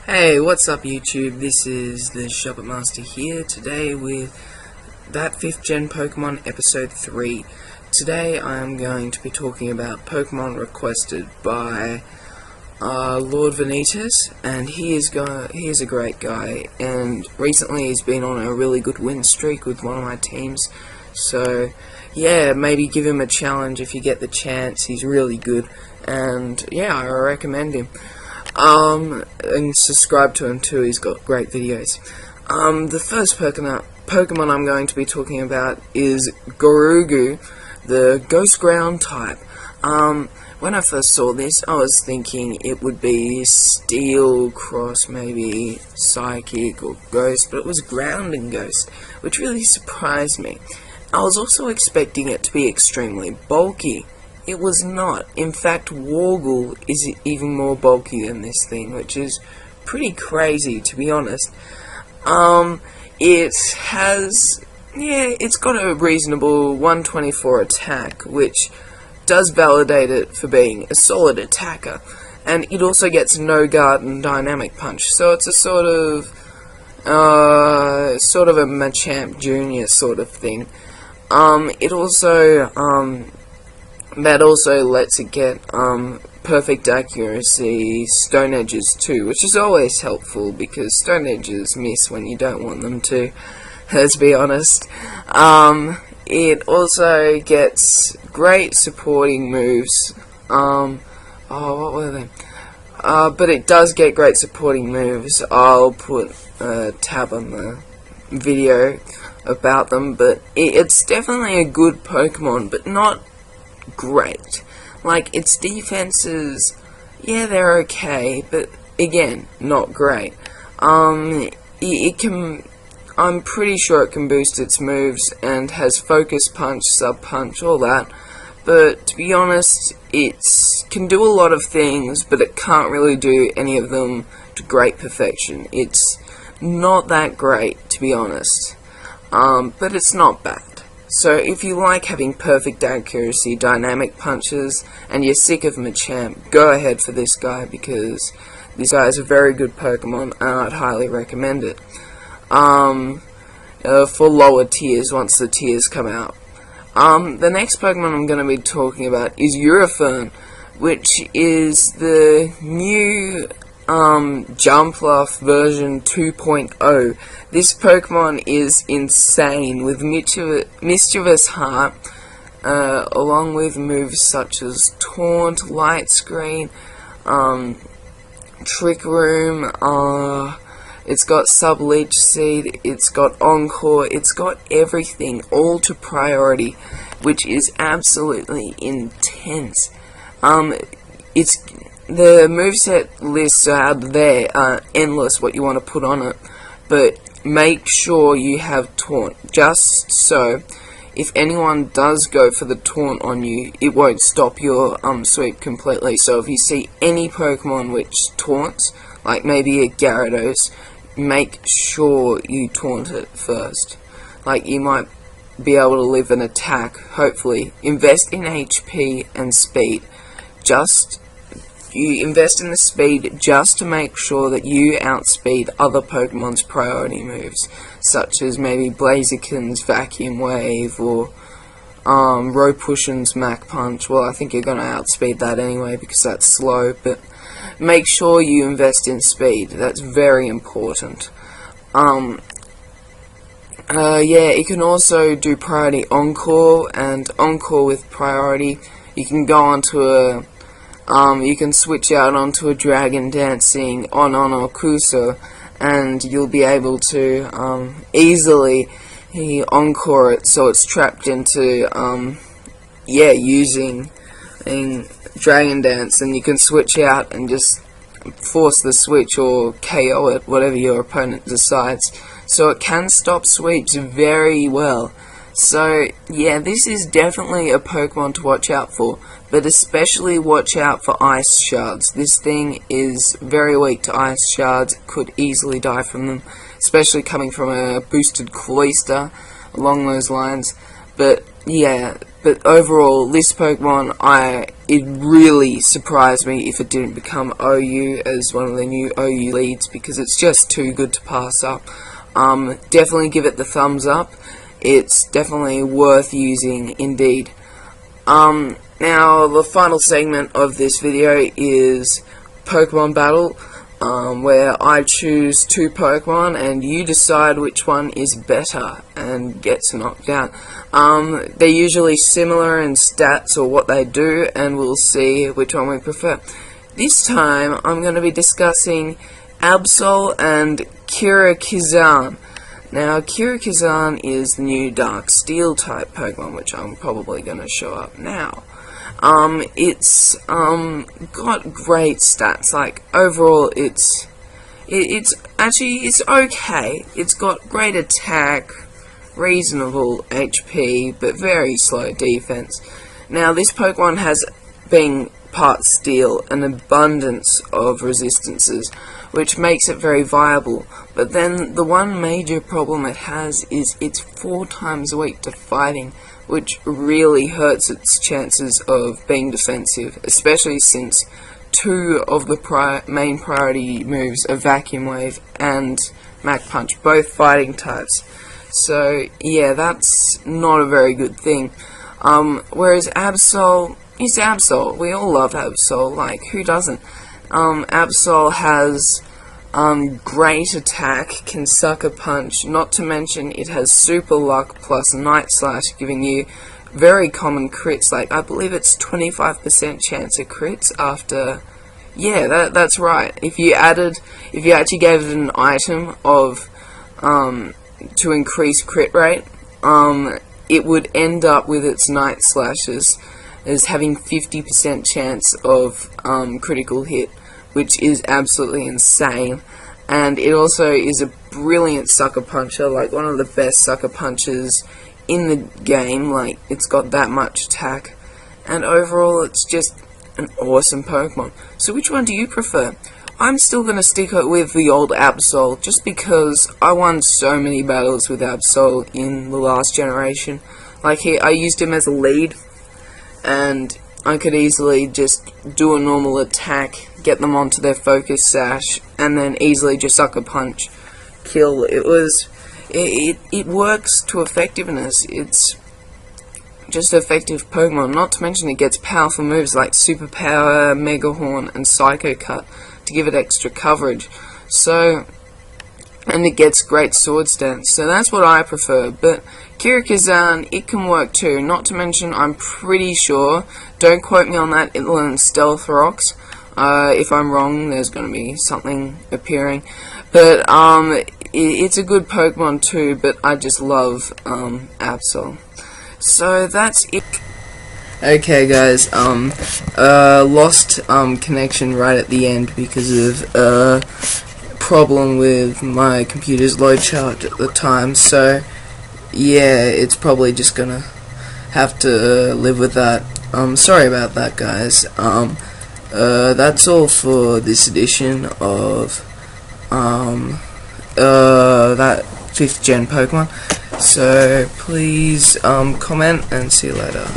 Hey, what's up YouTube? This is the Shuppet Master here, today with that 5th Gen Pokemon Episode 3. Today I am going to be talking about Pokemon requested by Lord Vanitas, and he is a great guy, and recently he's been on a really good win streak with one of my teams, so yeah, maybe give him a challenge if you get the chance. He's really good, and yeah, I recommend him. And subscribe to him too, he's got great videos. The first Pokemon I'm going to be talking about is Gorugu, the Ghost Ground type. When I first saw this, I was thinking it would be Steel cross maybe Psychic or Ghost, but it was Ground and Ghost, which really surprised me. I was also expecting it to be extremely bulky. It was not. In fact, Wargle is even more bulky than this thing, which is pretty crazy, to be honest. It's got a reasonable 124 attack, which does validate it for being a solid attacker. And it also gets no guard and dynamic punch, so it's a sort of a Machamp Jr. sort of thing. That also lets it get perfect accuracy Stone Edges too, which is always helpful because Stone Edges miss when you don't want them to, let's be honest. It also gets great supporting moves. What were they? But it does get great supporting moves. I'll put a tab on the video about them, but it's definitely a good Pokemon, but not great. Like, its defenses, yeah, they're okay, but again, not great. I'm pretty sure it can boost its moves and has Focus Punch, Sub Punch, all that, but to be honest, it can do a lot of things, but it can't really do any of them to great perfection. It's not that great, to be honest, but it's not bad. So if you like having perfect accuracy, dynamic punches, and you're sick of Machamp, go ahead for this guy, because this guy is a very good Pokemon, and I'd highly recommend it. For lower tiers, once the tiers come out. The next Pokemon I'm going to be talking about is Urafern, which is the new Jumpluff version 2.0. This Pokemon is insane, with Mischievous Heart, along with moves such as Taunt, Light Screen, Trick Room, it's got Sub-Leech Seed, it's got Encore, it's got everything, all to priority, which is absolutely intense. The moveset lists out there are endless what you want to put on it, but make sure you have Taunt, just so if anyone does go for the Taunt on you, it won't stop your sweep completely. So if you see any Pokemon which taunts, like maybe a Gyarados, make sure you taunt it first. Like, you might be able to live an attack, hopefully. Invest in HP and speed. You invest in the speed just to make sure that you outspeed other Pokemon's priority moves, such as maybe Blaziken's Vacuum Wave, or Ropution's Mach Punch. Well, I think you're going to outspeed that anyway, because that's slow, but make sure you invest in speed. That's very important. You can also do priority Encore, and Encore with priority, you can go onto you can switch out onto a Dragon Dancing Onon or Kusa, and you'll be able to easily Encore it, so it's trapped into using Dragon Dance, and you can switch out and just force the switch or KO it, whatever your opponent decides. So it can stop sweeps very well. So yeah, this is definitely a Pokemon to watch out for, but especially watch out for Ice Shards. This thing is very weak to Ice Shards, could easily die from them, especially coming from a boosted Cloyster, along those lines. But yeah, overall, this Pokemon I it really surprised me if it didn't become OU as one of the new OU leads, because it's just too good to pass up. Definitely give it the thumbs up. It's definitely worth using indeed. Now the final segment of this video is Pokemon Battle, where I choose 2 Pokemon and you decide which one is better and gets knocked out. They're usually similar in stats or what they do, and we'll see which one we prefer. This time I'm going to be discussing Absol and Kirikozan. Now, Kirikozan is the new Dark Steel type Pokemon, which I'm probably going to show up now. It's got great stats. Like, overall, it's okay. It's got great attack, reasonable HP, but very slow defense. Now, this Pokemon has, being part Steel, an abundance of resistances, which makes it very viable. But then the one major problem it has is it's 4 times weak to fighting, which really hurts its chances of being defensive, especially since 2 of the main priority moves are Vacuum Wave and Mach Punch, both fighting types. So yeah, that's not a very good thing. Whereas Absol is Absol. We all love Absol, like, who doesn't? Absol has great attack, can sucker punch, not to mention it has super luck plus Night Slash, giving you very common crits. Like, I believe it's 25% chance of crits after, yeah, that's right. If you actually gave it an item of to increase crit rate, it would end up with its Night Slashes as having 50% chance of critical hit, which is absolutely insane. And it also is a brilliant sucker puncher, like one of the best sucker punchers in the game. Like, it's got that much attack, and overall it's just an awesome Pokemon. So which one do you prefer? I'm still going to stick with the old Absol, just because I won so many battles with Absol in the last generation. Like, here, I used him as a lead, and I could easily just do a normal attack, get them onto their focus sash, and then easily just sucker punch, kill. It works to effectiveness. It's just effective Pokemon. Not to mention it gets powerful moves like Super Power, Mega Horn, and Psycho Cut to give it extra coverage. So, and it gets great Sword Stance. So that's what I prefer. But Kirikozan, it can work too. Not to mention, I'm pretty sure, don't quote me on that, it learns Stealth Rocks. If I'm wrong, there's going to be something appearing. But it's a good Pokemon too, but I just love Absol. So that's it. Okay guys, lost connection right at the end because of problem with my computer's load chart at the time. So yeah, it's probably just gonna have to live with that. Sorry about that, guys. That's all for this edition of that 5th gen Pokemon. So please comment, and see you later.